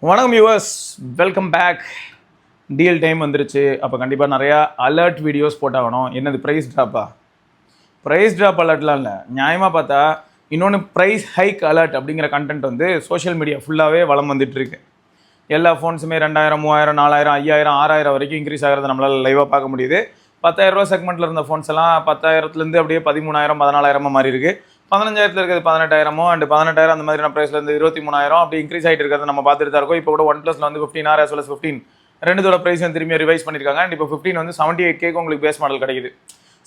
வணக்கம் viewers, welcome back. Deal time வந்துருச்சு. அப்போ கண்டிப்பாக நிறையா அலர்ட் வீடியோஸ் போட்டாகணும். என்னது ப்ரைஸ் ட்ராப்பா? ப்ரைஸ் ட்ராப் அலர்ட்லாம் இல்லை, நியாயமாக பார்த்தா இன்னொன்று ப்ரைஸ் ஹைக் அலர்ட் அப்படிங்கிற கண்டென்ட் வந்து சோஷியல் மீடியா ஃபுல்லாகவே வளம் வந்துட்டுருக்கு. எல்லா ஃபோன்ஸுமே 2000, 3000, 4000, 5000, 6000 வரைக்கும் இன்க்ரீஸ் ஆகிறத நம்மளால் லைவாக பார்க்க முடியுது. 10,000 ரூபா செக்மெண்ட்டில் இருந்த ஃபோன்ஸ் எல்லாம் 10,000லேருந்து அப்படியே 13,000, 14,000 மாறி இருக்குது. 15,000 இருக்கிறது 18,000 அண்ட் 18,000 அந்த மாதிரியான ப்ரைஸ்லேருந்து 23,000 அப்படி இன்க்ரீஸ் ஆகிட்டு இருக்கிறத நம்ம பார்த்துட்டு தான் இருக்கோம். இப்போ கூட ஒன் ப்ளஸில் வந்து 15R as well as 15 ரெண்டுத்தோட price வந்து திரும்பி ரிவைஸ் பண்ணியிருக்காங்க. அண்ட் இப்போ 15 வந்து 78K உங்களுக்கு பேஸ் மாடல் கிடைக்குது.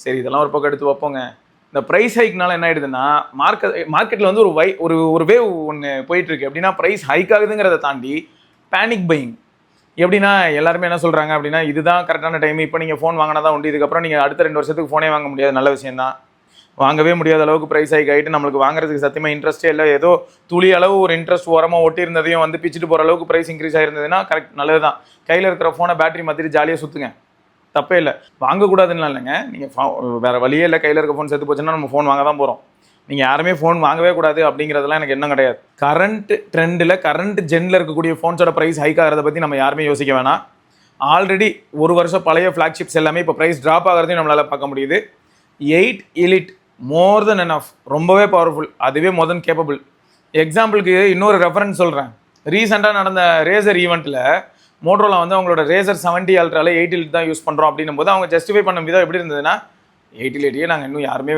சரி, இதெல்லாம் ஒரு பக்கம் எடுத்து வைப்போங்க. இந்த ப்ரைஸ் ஹைக்னால என்ன ஆயிடுதுன்னா, மார்க்கெட்டில் வந்து ஒரு வேவ் ஒன்று போயிட்டு இருக்கு. எப்படின்னா ப்ரைஸ் ஹைக் ஆகுதுங்கிறத தாண்டி பேனிக் பையிங். எப்படின்னா எல்லாருமே என்ன சொல்கிறாங்க அப்படின்னா, இதுதான் கரெக்டான டைம், இப்போ நீங்கள் ஃபோன் வாங்கினா தான் உண்டு, இதுக்கப்புறம் நீங்கள் அடுத்த 2 வருஷத்துக்கு ஃபோனே வாங்க முடியாது. நல்ல விஷயம் தான், வாங்கவே முடியாத அளவுக்கு ப்ரைஸ் ஹைக் ஆகிட்டு நம்மளுக்கு வாங்குறதுக்கு சத்தியமாக இன்ட்ரெஸ்ட்டே இல்லை. ஏதோ துளி அளவு ஒரு இன்ட்ரெஸ்ட் ஓரமாக ஒட்டி இருந்ததையும் வந்து பிச்சுட்டு போகிற அளவுக்கு ப்ரைஸ் இன்க்ரீஸ் ஆயிருந்ததுன்னா கரெக்ட், நல்லது தான். கையில் இருக்கிற ஃபோனை பேட்டரி மாற்றிட்டு ஜாலியாக சுற்றுங்க, தப்பே இல்லை. வாங்கக்கூடாதுன்னு இல்லைங்க, நீங்கள் வேறு வழியே இல்லை, கையில் இருக்க ஃபோன் செத்து போச்சுன்னா நம்ம ஃபோன் வாங்க தான் போகிறோம். நீங்கள் யாருமே ஃபோன் வாங்கவே கூடாது அப்படிங்கிறதுலாம் எனக்கு என்ன கிடையாது. கரண்ட் ட்ரெண்டில் கரண்ட் ஜென்னில் இருக்கக்கூடிய ஃபோன்ஸோட ப்ரைஸ் ஹைக் ஆகிறத பற்றி நம்ம யாருமே யோசிக்க வேணாம். ஆல்ரெடி ஒரு வருஷம் பழைய ஃப்ளாக்ஷிப்ஸ் எல்லாமே இப்போ ப்ரைஸ் ட்ராப் ஆகிறதையும் நம்மளால் பார்க்க முடியுது. 8 எலிட் மோர் தென் எனஃப், ரொம்பவே பவர்ஃபுல், அதுவே மோர் தென் கேப்பபிள். எக்ஸாம்பிளுக்கு இன்னொரு ரெஃபரன்ஸ் சொல்கிறேன். ரீசெண்டாக நடந்த ரேசர் ஈவெண்ட்டில் மோட்டோரோலா வந்து அவங்களோட ரேசர் 70 அல்ட்ராவில் 8 எலிட் தான் யூஸ் பண்ணுறோம் அப்படின்னும் போது அவங்க ஜஸ்டிஃபை பண்ண விதம் எப்படி இருந்ததுன்னா, 8 எலிட்டையே நாங்கள் இன்னும் யாருமே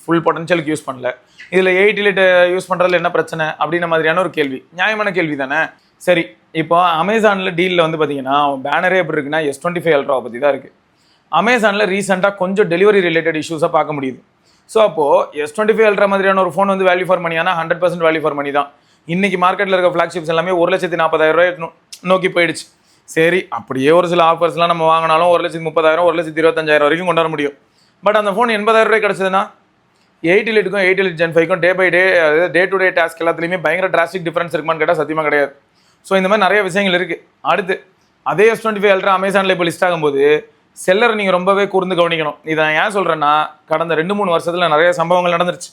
ஃபுல் பொட்டன்ஷியலுக்கு யூஸ் பண்ணல, இதில் 8 எலிட் யூஸ் பண்ணுறதுல என்ன பிரச்சனை அப்படின்ற மாதிரியான ஒரு கேள்வி. நியாயமான கேள்வி தானே. சரி, இப்போ அமேசானில் டீலில் வந்து பார்த்தீங்கன்னா பேனரே எப்படி இருக்குன்னா S25 அல்ட்ராவை பற்றி தான் இருக்குது. அமேசானில் ரீசெண்டாக கொஞ்சம் டெலிவரி ரிலேட்டட் இஷ்யூஸாக பார்க்க முடியுது. ஸோ அப்போது S25 அல்ட்ரா மாதிரியான ஒரு ஃபோன் வந்து வேல்யூ ஃபார் மணி, ஆனால் 100% வேல்யூ ஃபார் மணி தான். இன்றைக்கி மார்க்கெட்டில் இருக்க ஃப்ளாக்ஷிப்ஸ் எல்லாமே 1,40,000 நோக்கி போயிடுச்சு. சரி, அப்படியே ஒரு சில ஆஃபர்ஸ்லாம் நம்ம வாங்கினாலும் 1,30,000, 1,25,000 வரைக்கும் கொண்டு வர முடியும். பட் அந்த ஃபோன் 80,000 கிடச்சதுன்னா 8 எலிட்டுக்கும் 8 எலிட் Gen 5க்கும் டே பை டே, அதாவது டே டு டே டாஸ்க் எல்லாத்துலேயுமே பயங்கர டிராஸ்டிக் டிஃபரன்ஸ் இருக்குமான்னு கேட்டால் சத்தியமாக கிடையாது. ஸோ இந்த மாதிரி நிறைய விஷயங்கள் இருக்குது. அடுத்து அதே S25 அல்ட்ரா அமேசானில் இப்போ லிஸ்ட் ஆகும்போது செல்லர் நீங்கள் ரொம்பவே கூர்ந்து கவனிக்கணும். இதை நான் ஏன் சொல்கிறேன்னா, கடந்த 2-3 வருஷத்தில் நிறைய சம்பவங்கள் நடந்துருச்சு.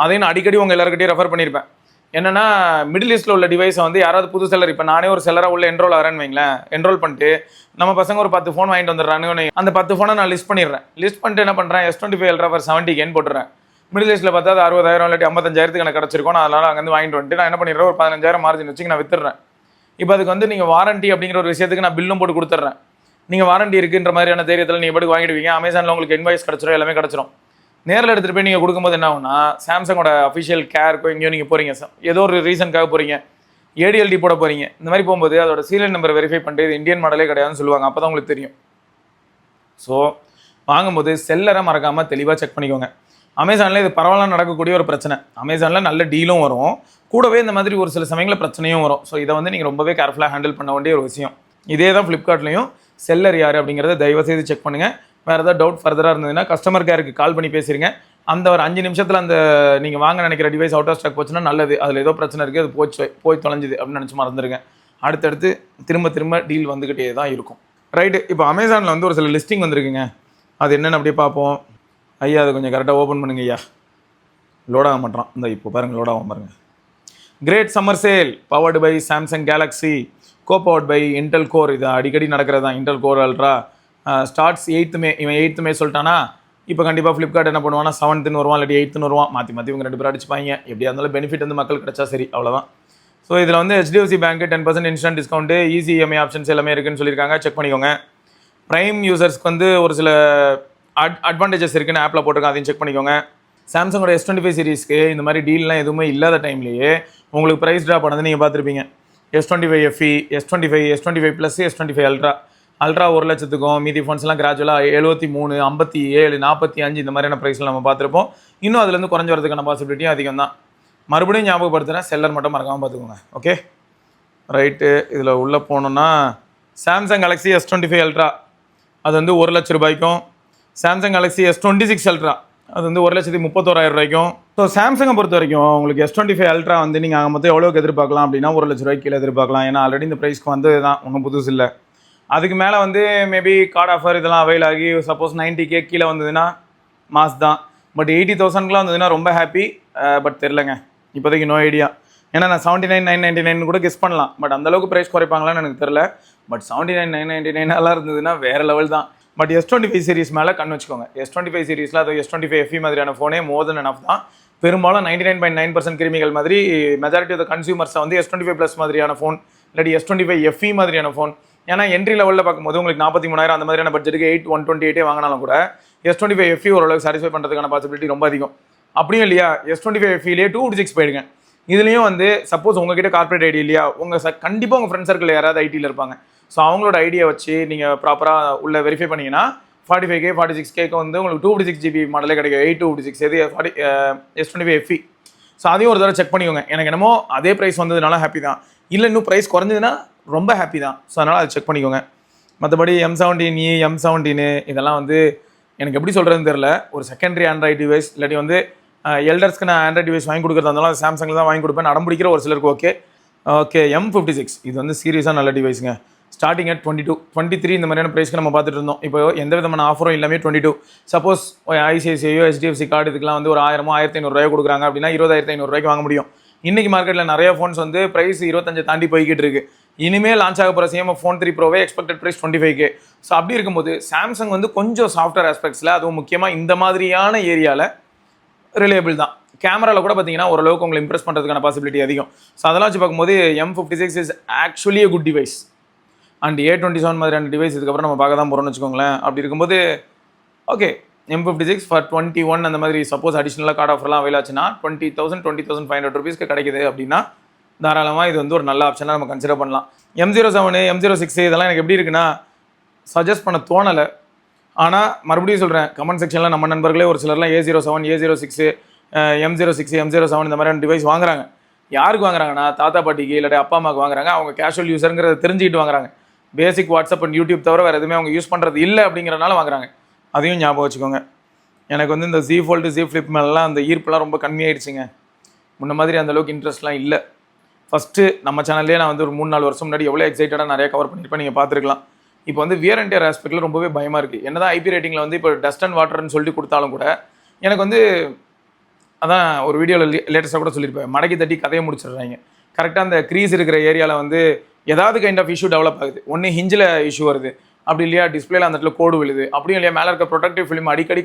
அதையும் நான் அடிக்கடி உங்கள் எல்லாருக்கிட்டையும் ரெஃபர் பண்ணியிருப்பேன். என்னென்னா, மிடில் ஈஸ்ட்டில் உள்ள டிவைஸை வந்து யாராவது புது செல்லர், இப்போ நானே ஒரு செல்லராக உள்ள என்ரோல் ஆகிறேன்னு வைங்களேன், என்ரோல் பண்ணிட்டு நம்ம பசங்க ஒரு 10 ஃபோன் வாங்கிட்டு வந்துடுறான்னு, அந்த 10 ஃபோனை நான் லிஸ்ட் பண்ணிடுறேன். லிஸ்ட் பண்ணிட்டு என்ன பண்ணுறேன், S25 அல்ட்ரா ஃபார் 70K போட்டுறேன். மிடில் ஈஸ்ட்டில் பார்த்தா அது 60,000 இல்லாட்டி 55,000 எனக்கு கிடச்சிருக்கும். நான் அதனால் அங்கேருந்து வாங்கிட்டு வந்துட்டு நான் என்ன பண்ணிடுறேன், ஒரு 15,000 மார்ஜின் வச்சு நான் வித்துடுறேன். இப்போ அதுக்கு வந்து நீங்கள் வாரண்ட்டி அப்படிங்கிற ஒரு விஷயத்துக்கு நான் பில்லும் போட்டு கொடுத்துட்றேன். நீங்கள் வாரண்டி இருக்குன்ற மாதிரியான தைரியத்தில் நீங்கள் எப்படி வாங்கிடுவீங்க. அமேசானில் உங்களுக்கு இன்வாய்ஸ் கிடச்சிரும், எல்லாமே கிடச்சிரும். நேரில் எடுத்துகிட்டு போய் நீங்கள் கொடுக்கும்போது என்ன ஆகுனா, சாம்சங்கோட அஃபிஷியல் கேருக்கோ எங்கேயோ நீங்கள் போகிறீங்க, ஏதோ ஒரு ரீசனுக்காக போகிறீங்க, ADLD போட போகிறீங்க. இந்த மாதிரி போகும்போது அதோட சீரியல் நம்பர் வெரிஃபை பண்ணிட்டு இது இந்தியன் மாடலே கிடையாதுன்னு சொல்லுவாங்க. அப்போ தான் உங்களுக்கு தெரியும். ஸோ வாங்கும்போது செல்லரை மறக்காமல் தெளிவாக செக் பண்ணிக்கோங்க. அமேசானில் இது பரவாயில்ல நடக்கக்கூடிய ஒரு பிரச்சனை. அமேசானில் நல்ல டீலும் வரும், கூடவே இந்த மாதிரி ஒரு சில சமயங்களில் பிரச்சனையும் வரும். ஸோ இதை வந்து நீங்கள் ரொம்பவே கேர்ஃபுல்லாக ஹேண்டில் பண்ண வேண்டிய ஒரு விஷயம். இதே தான் ஃப்ளிப்கார்ட்லையும் செல்லர் யார் அப்படிங்கிறத தயவுசெய்து செக் பண்ணுங்கள். வேறு ஏதாவது டவுட் ஃபர்தராக இருந்ததுன்னா கஸ்டமர் கேருக்கு கால் பண்ணி பேசுகிறீங்க. அந்த ஒரு 5 நிமிஷத்தில் அந்த நீங்கள் வாங்க நினைக்கிற டிவைஸ் அவுட் ஆஃப் ஸ்டாக் போச்சுன்னா நல்லது, அதில் ஏதோ பிரச்சனை இருக்குது, அது போய் தொலைஞ்சுது அப்படின்னு நினச்சி மறந்துருங்க. அடுத்தடுத்து திரும்ப டீல் வந்துக்கிட்டே தான் இருக்கும். ரைட்டு, இப்போ அமேசானில் வந்து ஒரு சில லிஸ்டிங் வந்திருக்குங்க. அது என்னென்னு அப்படியே பார்ப்போம். ஐயா அதை கொஞ்சம் கரெக்டாக ஓப்பன் பண்ணுங்க ஐயா. லோட் ஆக மாட்டான், இந்த இப்போ பாருங்கள், லோட் ஆகும் பாருங்கள். Great summer sale powered by Samsung Galaxy, copowered by Intel Core. இது அடிக்கடி நடக்கிறது தான். Intel Core Ultra starts 8th May. இவன் 8th மே சொல்லிட்டானா, இப்போ கண்டிப்பாக ஃப்ளிப்கார்ட் என்ன பண்ணுவான்னா 7th வருவான், இல்லாட்டி 8th வருவான். மாற்றி இவங்க 2 பேரும் அடிச்சுப்பாங்க. எப்படியா இருந்தாலும் பெனிஃபிட் வந்து மக்கள் கிடச்சா சரி, அவ்வளோதான். ஸோ இதில் வந்து HDFC bank 10% instant discount, easy EMI options எல்லாமே இருக்குன்னு சொல்லியிருக்காங்க. செக் பண்ணிக்கோங்க. ப்ரைம் யூசர்ஸ்க்கு வந்து ஒரு சில அட்வான்டேஜஸ் இருக்குன்னு ஆப்பில் போட்டிருக்கேன், அதையும் செக் பண்ணிக்கோங்க. சாம்சங்கோட S25 சீரிஸ்க்கு இந்த மாதிரி டீல்லாம் எதுவுமே இல்லாத டைம்லேயே உங்களுக்கு ப்ரைஸ் ட்ராப் ஆனது நீங்கள் பார்த்துருப்பீங்க. S25 FE, S25 plus, S25 ultra 1 லட்சத்துக்கும், மீதி ஃபோன்ஸ்லாம் கிராஜுவலாக 73, 57, 45 இந்த மாதிரியான ப்ரைஸில் நம்ம பார்த்துருப்போம். இன்னும் அதுலேருந்து குறைஞ்சி வரதுக்கான பாசிபிலிட்டியும் அதிகம் தான். மறுபடியும் ஞாபகப்படுத்துகிறேன், செல்லர் மட்டும் மறக்காமல் பார்த்துக்கோங்க. Okay right. இதில் உள்ளே போனோன்னா சாம்சங் கேலக்ஸி S25 அல்ட்ரா அது வந்து 1 லட்ச ரூபாய்க்கும், சாம்சங் கேலக்ஸி S26 அல்ட்ரா அது வந்து 1,31,000 ரூபாய்க்கும். ஸோ சாம்சங்கை பொறுத்த வரைக்கும் உங்களுக்கு S25 அல்ட்ரா வந்து நீங்கள் அங்கே மொத்தம் எவ்வளோக்கு எதிர்பார்க்கலாம் அப்படின்னா 1 லட்ச ரூபாய்க்கு கீழே எதிர்பார்க்கலாம். ஏன்னா ஆல்ரெடி இந்த ப்ரைஸ்க்கு வந்து தான் ஒன்றும் புதுசு இல்லை. அதுக்கு மேலே வந்து மேபி கார்டு ஆஃபர் இதெல்லாம் அவைல் ஆகி சப்போஸ் 90K கீழே வந்ததுன்னா மாஸ் தான். பட் 80,000க்குலாம் வந்ததுன்னா ரொம்ப ஹாப்பி. பட் தெரிலங்க, இப்போதைக்கு நோ ஐடியா. ஏன்னா நான் 79,999 கூட கெஸ் பண்ணலாம், பட் அந்தளவுக்கு ப்ரைஸ் குறைப்பாங்களான்னு எனக்கு தெரில. பட் 79,999 இருந்ததுன்னா வேறு லெவல் தான். பட் S25 சீரிஸ் மேலே கண் வச்சுக்கோங்க. S25 சீரிஸில் அது S25 FE மாதிரியான ஃபோனே மோர் தென் எனஃப் தான். பெரும்பாலும் 99.9% கிருமிகள் மாதிரி மெஜாரிட்டி ஆஃப் த கன்சியூமர்ஸை வந்து S25+ மாதிரியான ஃபோன் இல்லாட்டி S25 FE மாதிரியான ஃபோன். ஏன்னா என்ட்ரி லெவலில் பார்க்கும்போது உங்களுக்கு 43,000 அந்த மாதிரியான பட்ஜெட்டுக்கு 128 வாங்கினாலும் கூட S25 FE ஓரளவுக்கு சாட்டிஸ்ஃபை பண்ணுறதுக்கான பாசிபிலிட்டி ரொம்ப அதிகம். அப்படியும் இல்லையா, S25 FEலேயே 256 போயிடுங்க. இதுலேயும் வந்து சப்போஸ் உங்ககிட்ட கார்பரேட் ஐடி இல்லையா, கண்டிப்பாக உங்கள் ஃப்ரெண்ட் சர்க்கிள் யாராவது ஐடியில் இருப்பாங்க. ஸோ அவங்களோட ஐடியை வச்சு நீங்கள் ப்ராப்பராக உள்ள வெரிஃபை பண்ணிங்கன்னா 45K 46Kக்கு வந்து உங்களுக்கு 256GB மாடலே கிடைக்கும். 826 எது S25 FE. ஸோ அதையும் ஒரு தடவை செக் பண்ணிக்கோங்க. எனக்கு என்னமோ அதே ப்ரைஸ் வந்ததுனால ஹாப்பி தான், இல்லை இன்னும் ப்ரைஸ் குறைஞ்சதுன்னா ரொம்ப ஹாப்பி தான். ஸோ அதனால் அதை செக் பண்ணிக்கோங்க. மற்றபடி M17E M17 இதெல்லாம் வந்து எனக்கு எப்படி சொல்கிறதுன்னு தெரில. ஒரு செகண்டரி ஆண்ட்ராய்டு டிவைஸ் இல்லாட்டி வந்து எல்டர்ஸ்க்கு நான் ஆண்ட்ராய்டு டிவைஸ் வாங்கி கொடுக்குறதா இருந்தாலும் சாம்சங்கில் தான் வாங்கி கொடுப்பேன். அடம்பிடிக்கிற ஒரு சிலருக்கு ஓகே M56 இது வந்து சீரியஸாக நல்ல டிவைஸுங்க. ஸ்டார்டிங் அட் 22, 23 இந்த மாதிரியான ப்ரைஸ்க்கு நம்ம பார்த்துட்டு இருந்தோம். இப்போ எந்த விதமான ஆஃபரும் இல்லாமல் 22. சப்போஸ் ஐசிஐசிஐயோ HDFC கார்டு இதுக்கெலாம் வந்து ஒரு 1000 1500 கொடுக்குறாங்க அப்படின்னா 20,500 வாங்க முடியும். இன்றைக்கி மார்க்கெட்டில் நிறைய ஃபோன்ஸ் வந்து ப்ரைஸ் 25 தாண்டி போய்கிட்டு இருக்கு. இனிமேல் லான்ச் ஆக போகிற CMF ஃபோன் 3 Proவே எக்ஸ்பெக்டட் ப்ரைஸ் 25K. ஸோ அப்படி இருக்கும்போது சாம்சங் வந்து கொஞ்சம் சாஃப்ட்வேர் ஆஸ்பெக்ட்ஸில், அதுவும் முக்கியமாக இந்த மாதிரியான ஏரியாவில் ரிலேபிள் தான். கேமராவில் கூட பார்த்தீங்கன்னா ஓரளவுக்கு உங்களை இம்ப்ரெஸ் பண்ணுறதுக்கான பாசிபிலிட்டி அதிகம். ஸோ அதெல்லாம் வச்சு பார்க்கும்போது M56 is actually a good device. And A27 மாதிரியான டிவைஸ் இதுக்கப்புறம் நம்ம பார்க்க தான் போகிறோம்னு வச்சுக்கோங்களேன். அப்படி இருக்கும்போது ஓகே M56 ஃபார் 21 அந்த மாதிரி சப்போஸ் அடிஷ்னலாக கார்டு ஆஃபர்லாம் அவைல் ஆச்சுன்னா 20,000 20,500 ரூபீஸ்க்கு கிடைக்குது அப்படின்னா தாராளமாக இது வந்து ஒரு நல்ல ஆப்ஷனாக நம்ம கன்சிடர் பண்ணலாம். M07 M06 இதெல்லாம் எனக்கு எப்படி இருக்குன்னா சஜஸ்ட் பண்ண தோணலை. ஆனால் மறுபடியும் சொல்கிறேன், கமெண்ட் செக்ஷனில் நம்ம நண்பர்களே ஒரு சிலர்லாம் A07 A06 M06 M07 இந்த மாதிரியான டிவைஸ் வாங்குறாங்க. யாருக்கு வாங்குறாங்கன்னா தாத்தா பாட்டிக்கு இல்லாட்டி அப்பா அம்மாவுக்கு வாங்குறாங்க. அவங்க கேஷுவல் யூஸருங்கிறத தெரிஞ்சுக்கிட்டு வாங்குறாங்க. பேசிக் வாட்ஸ்அப் அண்ட் யூடியூப் தவிர வேறு எதுவுமே அவங்க யூஸ் பண்ணுறது இல்லை அப்படிங்கிறனால வாங்குறாங்க. அதையும் ஞாபகம் வச்சுக்கோங்க. எனக்கு வந்து இந்த Z Fold Z Flip மேலாம் அந்த ஈர்ப்புலாம் ரொம்ப கம்மியாயிடுச்சுங்க. முன்ன மாதிரி அந்தளவுக்கு இன்ட்ரெஸ்ட்லாம் இல்லை. ஃபஸ்ட்டு நம்ம சேனல்லே நான் வந்து ஒரு 3-4 வருஷம் முன்னாடி எவ்வளோ எக்ஸைட்டடாக நிறைய கவர் பண்ணியிருப்பேன், நீங்கள் பார்த்துருக்கலாம். இப்போ வந்து வியர் அண்ட் டியர் ஆஸ்பெக்டில் ரொம்பவே பயமாக இருக்குது. என்ன தான் IP ரேட்டிங்கில் வந்து இப்போ டஸ்ட் அண்ட் வாட்டர்னு சொல்லிட்டு கொடுத்தாலும் கூட எனக்கு வந்து அதான் ஒரு வீடியோவில் லேட்டஸ்ட்டாக கூட சொல்லியிருப்பேன், மடக்கி தட்டி கதையை முடிச்சிடுறாங்க. கரெக்டாக அந்த க்ரீஸ் இருக்கிற ஏரியாவில் வந்து ஏதாவது கைண்ட் ஆஃப் இஷ்யூ டெவலப் ஆகுது. ஒன்று ஹிஞ்சில் இஷ்யூ வருது, அப்படி இல்லையா டிஸ்பிளேல அந்த இடத்துல கோடு விழுது, அப்படியும் இல்லையா மேலே இருக்க ப்ரொடக்டிவ் ஃபிலிம் அடிக்கடி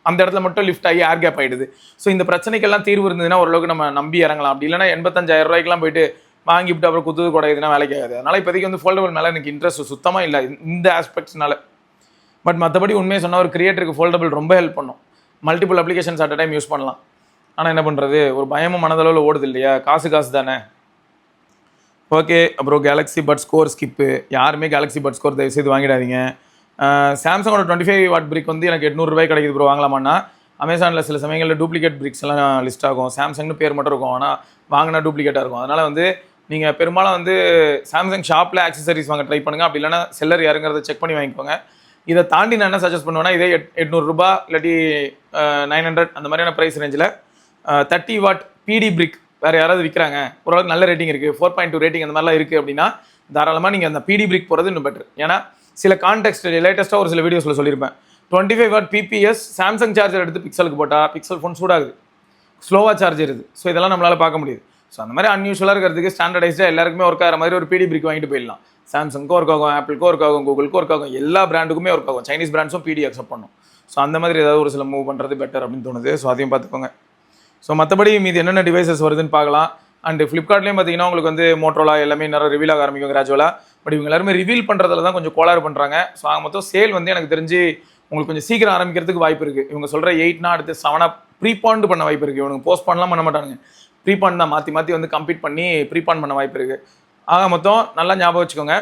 அந்த இடத்துல மட்டும் லிஃப்ட் ஆகி ஏர் கேப் ஆகிடுது. ஸோ இந்த பிரச்சனைக்கெல்லாம் தீர்வு இருந்ததுன்னா ஓரளவுக்கு நம்ம நம்பி இறங்கலாம். அப்படி இல்லைனா 85,000 ரூபாய்க்குலாம் போயிட்டு வாங்கிவிட்டு அப்புறம் குத்துது குடையுதுன்னா வேலைக்கு ஆகாது. அதனால் இப்போதைக்கு வந்து ஃபோல்டபுள் மேலே எனக்கு இன்ட்ரெஸ்ட் சுத்தமாக இல்லை இந்த ஆஸ்பெக்ட்ஸ்னால. பட் மற்றபடி உண்மையை சொன்னால் ஒரு கிரியேட்டருக்கு ஃபோல்டபுள் ரொம்ப ஹெல்ப் பண்ணும். Multiple applications at a time use பண்ணலாம். ஆனால் என்ன பண்ணுறது, ஒரு பயமும் மனதளவில் ஓடுது இல்லையா, காசு தானே. ஓகே, அப்புறம் கேலக்ஸி பட் ஸ்கோர் ஸ்கிப்பு. யாருமே கேலக்ஸி பட் ஸ்கோர் தயவுசெய்து வாங்கிடாதீங்க. சாம்சங்கோட 25 வாட் பிரிக் வந்து எனக்கு 800 ரூபாய் கிடைக்குது ப்ரோ, வாங்கலாமான்னா அமேசானில் சில சமயங்களில் டூப்ளிகேட் பிரிக்ஸ் எல்லாம் லிஸ்ட் ஆகும். சாம்சங்னு பேர் மட்டும் இருக்கும், ஆனால் வாங்கினா டூப்ளிகேட்டாக இருக்கும். அதனால் வந்து நீங்கள் பெரும்பாலும் வந்து சாம்சங் ஷாப்பில் ஆக்சசரிஸ் வாங்க ட்ரை பண்ணுங்கள். அப்படி இல்லைனா செல்லர் யாருங்கிறத செக் பண்ணி வாங்கிக்கோங்க. இதை தாண்டி நான் என்ன சஜஸ்ட் பண்ணுவேன்னா, இதே 800 ரூபா இல்லாட்டி 900 அந்த மாதிரியான ப்ரைஸ் ரேஞ்சில் 30 வாட் PD பிரிக் வேறு யாராவது விற்கிறாங்க, ஓரளவுக்கு நல்ல ரேட்டிங் இருக்குது, 4.2 ரேட்டிங் அந்த மாதிரிலாம் இருக்குது அப்படின்னா தாராளமாக நீங்கள் அந்த PD பிரிக் போகிறது இன்னும் பெட்டர். ஏன்னா சில கான்டெக்ட் லேட்டஸ்ட்டாக ஒரு சில வீடியோஸில் சொல்லியிருப்பேன், 25 வாட் PPS சாம்சங் சார்ஜர் எடுத்து பிக்சலுக்கு போட்டால் பிக்சல் ஃபோன் சூடாகுது, ஸ்லோவாக சார்ஜ் இருது. ஸோ இதெல்லாம் நம்மளால் பார்க்க முடியுது. ஸோ அந்த மாதிரி அன்யூஷுவலாக இருக்கிறதுக்கு ஸ்டாண்டர்டைஸ்டாக எல்லாருக்குமே ஒர்க் ஆகிற மாதிரி ஒரு PD பிரிக் வாங்கிட்டு போயிடலாம். சாம்சங்க்கும் ஒர்க் ஆகும், ஆப்பிளுக்கும் ஒர்க் ஆகும், கூகுளுக்கும் ஒர்க் ஆகும், எல்லா பிராண்டுக்குமே ஒர்க் ஆகும். சைனீஸ் பிராண்ட்ஸும் PD அக்செப்ட் பண்ணும். ஸோ அந்த மாதிரி ஏதாவது ஒரு சில மூவ் பண்ணுறது பெட்டர் அப்படின்னு தோணுது. ஸோ அதையும் பார்த்துக்கோங்க. ஸோ மற்றபடி மீது என்னென்ன டிவைசஸ் வருதுன்னு பார்க்கலாம். அண்ட் ஃப்ளிப்கார்ட்லேயும் பார்த்தீங்கன்னா உங்களுக்கு வந்து மோட்டோலா எல்லாமே நிறைய ரிவீல் ஆக ஆரம்பிக்கும் கிராஜுவலாக. பட் இவங்க எல்லாருமே ரிவீல் பண்ணுறதுல தான் கொஞ்சம் கோளாறு பண்ணுறாங்க. ஸோ ஆக மொத்தம் சேல் வந்து எனக்கு தெரிஞ்சு உங்களுக்கு கொஞ்சம் சீக்கிரம் ஆரம்பிக்கிறதுக்கு வாய்ப்பு இருக்குது. இவங்க சொல்கிற 8னா அடுத்து 7 ப்ரீபாண்ட் பண்ண வாய்ப்பு இருக்குது. இவனுக்கு போஸ்ட் பண்ணலாம் பண்ண மாட்டானுங்க, ப்ரீபாண்ட் தான் மாற்றி வந்து கம்ப்ளீட் பண்ணி ப்ரீபாண்ட் பண்ண வாய்ப்பு இருக்குது. ஆக மொத்தம் நல்லா ஞாபகம் வச்சுக்கோங்க,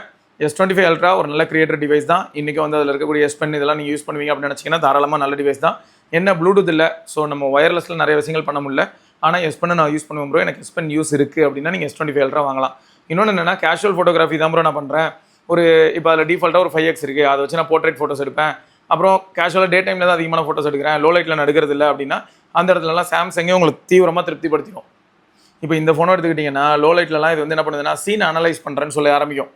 S25 Ultra ஒரு நல்ல கிரியேட்டர் டிவைஸ் தான். இன்றைக்கி வந்து அதில் இருக்கக்கூடிய S Pen இதெல்லாம் நீங்கள் யூஸ் பண்ணுவீங்க அப்படின்னு நினச்சிங்கன்னா தாராளமாக நல்ல டிவைஸ் தான். என்ன ப்ளூடூத் இல்லை, ஸோ நம்ம ஒயர்லெஸில் நிறைய விஷயங்கள் பண்ண முடியல. ஆனால் S Pen நான் யூஸ் பண்ணுவேன் ப்ரோ, எனக்கு S Pen யூஸ் இருக்குது அப்படின்னா நீங்கள் S25 Ultra வாங்கலாம். இன்னொன்று என்னென்னா, கேஷுவல் ஃபோட்டோகிராஃபி தான் ப்ரோ நான் பண்ணுறேன். ஒரு இப்போ அதில் டிஃபால்ட்டாக ஒரு 5x இருக்குது, அதை வச்சு நான் போர்ட்ரேட் ஃபோட்டோஸ் எடுப்பேன். அப்புறம் கேஷுவலாக டே டைமில் தான் அதிகமான ஃபோட்டோஸ் எடுக்கிறேன், லோ லைட்டில் நான் எடுக்கிறது இல்லை அப்படின்னா அந்த இடத்துலலாம் சாம்சங்கே உங்களுக்கு தீவிரமாக திருப்திப்படுத்திடும். இப்போ இந்த ஃபோனை எடுத்துக்கிட்டிங்கன்னா லோ லைட்லலாம் இது வந்து என்ன பண்ணுதுன்னா, சீனை அனலைஸ் பண்ணுறேன்னு சொல்ல ஆரம்பிக்கும்.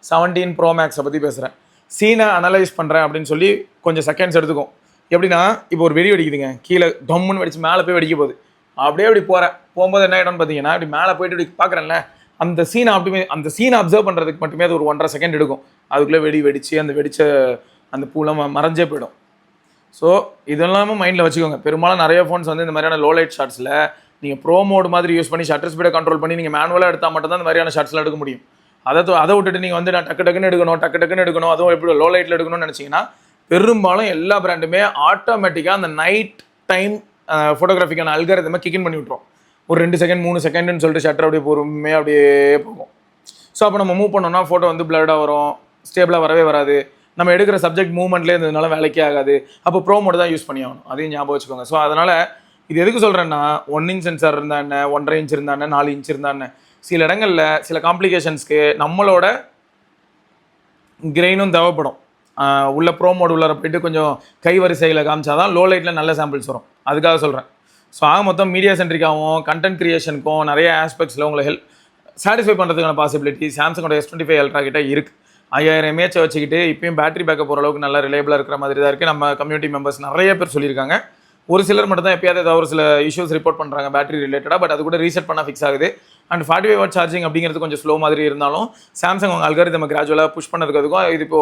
17 Pro Max பற்றி பேசுகிறேன். சீனை அனலைஸ் பண்ணுறேன் அப்படின்னு சொல்லி கொஞ்சம் செகண்ட்ஸ் எடுத்துக்கும். எப்படின்னா, இப்போ ஒரு வெடி வெடிக்குதுங்க, கீழே டம்முன்னு வெடிச்சு மேலே போய் வெடிக்க போகுது. அப்படியே அப்படி போகிறேன். போகும்போது என்ன ஆகிடும்னு பார்த்தீங்கன்னா அப்படி மேலே போயிட்டு இப்படி பார்க்குறேன்ல, அந்த சீனை அப்சர்வ் பண்ணுறதுக்கு மட்டுமே அது ஒரு 1.5 செகண்ட் எடுக்கும். அதுக்குள்ளே வெடிச்சு அந்த அந்த பூலாம் மறைஞ்சே போயிடும். ஸோ இதெல்லாமும் மைண்டில் வச்சுக்கோங்க. பெரும்பாலும் நிறைய ஃபோன்ஸ் வந்து இந்த மாதிரியான லோ லைட் ஷாட்ஸில் நீங்கள் ப்ரோ மோட் மாதிரி யூஸ் பண்ணி ஷட்டர் ஸ்பீடை கண்ட்ரோல் பண்ணி நீங்கள் மேனுவலாக எடுத்தால் மட்டும்தான் இந்த மாதிரியான ஷாட்ஸ்லாம் எடுக்க முடியும். அதை விட்டுட்டு நீங்கள் வந்து நான் டக்கு டக்குன்னு எடுக்கணும் அதுவும் எப்படி லோ லைட்டில் எடுக்கணும்னு நினச்சிங்கன்னா பெரும்பாலும் எல்லா பிராண்டுமே ஆட்டோமேட்டிக்காக அந்த நைட் டைம் ஃபோட்டோகிராஃபிக்கான அல்காரிதமை கிக்கின் பண்ணி விட்ருவோம். ஒரு 2 செகண்ட் 3 செகண்ட்னு சொல்லிட்டு ஷட்டர் அப்படியே பொறுமையாக அப்படியே போகும். ஸோ அப்போ நம்ம மூவ் பண்ணோம்னா ஃபோட்டோ வந்து பிளர்டாக வரும், ஸ்டேபிளாக வரவே வராது. நம்ம எடுக்கிற சப்ஜெக்ட் மூவ்மெண்ட்லேயே இருந்ததுனால வேலைக்கே ஆகாது. அப்போ ப்ரோ மோட் தான் யூஸ் பண்ணி ஆகணும். அதையும் ஞாபகம் வச்சுக்கோங்க. ஸோ அதனால் இது எதுக்கு சொல்கிறேன்னா 1 இன்ச் சென்சார் இருந்தா என்ன, 1.5 இன்ச் இருந்தா என்ன, 4 இன்ச் இருந்தா என்ன, சில இடங்களில் சில காம்ப்ளிகேஷன்ஸ்க்கு நம்மளோட கிரெயினும் தேவைப்படும். உள்ள ப்ரோ மோட் உள்ளார போயிட்டு கொஞ்சம் கை வரிசையில் காமிச்சாதான் லோ லைட்டில் நல்ல சாம்பிள்ஸ் வரும். அதுக்காக சொல்கிறேன். ஸோ ஆக மொத்தம் மீடியா சென்ட்ரிக்காகவும் கண்டென்ட் கிரியேஷனுக்கும் நிறைய ஆஸ்பெக்ட்ஸில் உங்களை சாட்டிஸ்ஃபை பண்ணுறதுக்கான பாசிபிலிட்டி சாம்சங்கோட S25 அல்ட்ரா கிட்ட இருக்குது. 5000 mAh வச்சுக்கிட்டு இப்பயும் பேட்டரி பேக்கப் ஓரளவுக்கு நல்லா ரிலேபிளாக இருக்கிற மாதிரி தான் இருக்குது. நம்ம கம்யூனிட்டி மெம்பர்ஸ் நிறைய பேர் சொல்லியிருக்காங்க. ஒரு சிலர் மட்டும் தான் எப்பயாவது ஏதாவது ஒரு சில இஷ்யூஸ் ரிப்போர்ட் பண்ணுறாங்க பேட்டரி ரிலேட்டடாக. பட் அது கூட ரீசெட் பண்ணால் ஃபிக்ஸ் ஆகுது. அண்ட் 45 வாட் சார்ஜிங் அப்படிங்கிறது கொஞ்சம் ஸ்லோ மாதிரி இருந்தாலும் சாம்சங் அவங்க அல்காரிதம் கிராஜுவலாக புஷ் பண்ணதுக்கும் இது இப்போ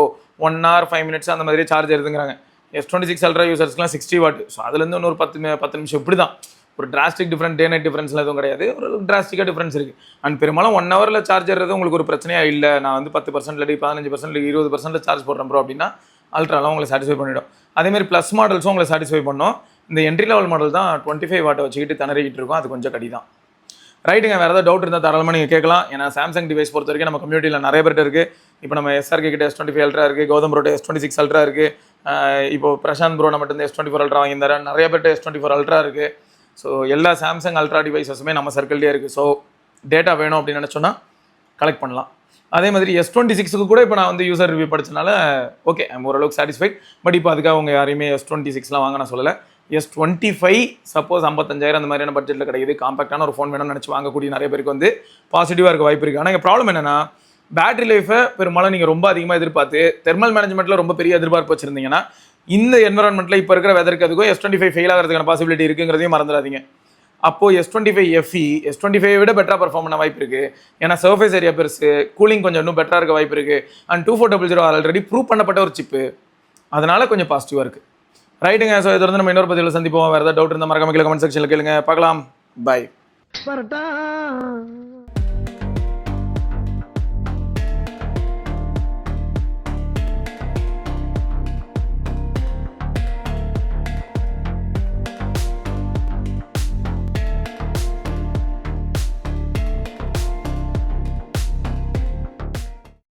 1 hour 5 minutes அந்த மாதிரி சார்ஜ் எடுத்துங்கிறாங்க. S26 அல்ட்ரா யூசர்ஸ்க்குலாம் 60 வாட். ஸோ அதுலேருந்து இன்னொரு 10 நிமிஷம் இப்படி தான். ஒரு டிராஸ்டிக் டிஃப்ரெண்ட் டே நைட் டிஃப்ரென்ஸ்லாம் எதுவும் கிடையாது. ஒரு டிராஸ்டிக்காக டிஃப்ரென்ஸ் இருக்குது. அண்ட் பெரும்பாலும் 1 hourல சார்ஜ் ஏறது உங்களுக்கு ஒரு பிரச்சனையாக இல்லை. நான் வந்து 10% இல்லாட்டி 15% இல்லை 20% சார்ஜ் போடுறேன் ப்ரோ அப்படின்னா அல்ட்ராலாம் உங்களை சாட்டிஸ்ஃபை பண்ணிவிடும். அதேமாதிரி ப்ளஸ் மாடல்ஸும் உங்களை சாட்டிஸ்ஃபை பண்ணோம். இந்த என்ட்ரி லெவல் மாடல் தான் 25 வாட்டை வச்சுக்கிட்டு திணறிக்கிட்டு இருக்கும். அது கொஞ்சம் கடி தான். ரைட்டுங்க. வேறு ஏதாவது டவுட் இருந்தால் தாராளமாக நீங்கள் கேட்கலாம். ஏன்னா சாம்சங் டிவைஸ் பொறுத்த வரைக்கும் நம்ம கம்யூனிட்டியில் நிறைய பேர்ட்டு இருக்குது. இப்போ நம்ம SRK கிட்ட S25 அல்ட்ரா இருக்குது, கௌதம் ப்ரோட்ட S26 அல்ட்ரா இருக்குது. இப்போ பிரசாந்த் ப்ரோ நம்ம வந்து S24 அல்ட்ரா வாங்கியிருந்தாரு. நிறைய பேர்ட்டு S24 அல்ட்ரா இருக்குது. ஸோ எல்லா சாம்சங் அல்ட்ரா டிவைஸஸுமே நம்ம சர்க்கிள்லேயே இருக்குது. ஸோ டேட்டா வேணும் அப்படின்னு நினச்சோன்னா கலெக்ட் பண்ணலாம். அதே மாதிரி S26க்கு கூட இப்போ நான் வந்து யூசர் ரிவ்யூ படிச்சனால ஓகே ஐம் ஓரளவுக்கு சாட்டிஸ்ஃபைட். பட் இப்போ அதுக்காக அவங்க யாரையுமே S26லாம் வாங்க நான் சொல்லலை. S25 சப்போஸ் 55,000 அந்த மாதிரியான பட்ஜெட்டில் கிடைக்குது, காம்பாக்டான ஒரு ஃபோன் வேணும்னு நினச்சி வாங்கக்கூடிய நிறைய பேருக்கு வந்து பாசிட்டிவாக இருக்க வாய்ப்பு இருக்குது. ஆனால் எங்கள் ப்ராப்ளம் என்னென்னா பேட்டரி லைஃபை பெரும்பாலும் நீங்கள் ரொம்ப அதிகமாக எதிர்பார்த்து தெர்மல் மேனேஜ்மெண்ட்டில் ரொம்ப பெரிய எதிர்பார்ப்பு வச்சுருந்தீங்கன்னா இந்த என்வரான்மெண்ட்டில் இப்போ இருக்கிற வெதருக்கு அதுக்கும் S25 ஃபெயில் ஆகிறதுக்கான பாசிபிலிட்டி இருக்குங்கிறதையும் மறந்துடாதீங்க. அப்போது S25 FE S25 விட பெட்டராக பர்ஃபார்ம் பண்ண வாய்ப்பு இருக்குது. ஏன்னா சர்ஃபேஸ் ஏரியா பெருசு, கூலிங் கொஞ்சம் இன்னும் பெட்டராக இருக்க வாய்ப்பு இருக்குது. அண்ட் 2400 ஆல்ரெடி ப்ரூவ் பண்ணப்பட்ட ஒரு சிப்பு, அதனால் கொஞ்சம் பாசிட்டிவாக இருக்குது. ரைட்டுங்க. ஸோ இதை வந்து நம்ம இன்னொரு பதிவில் சந்திப்போம். வேறு ஏதாவது டவுட் இருந்தால் மறக்காம கீழே கமெண்ட் செக்ஷனில் கேளுங்க. பார்க்கலாம். பை.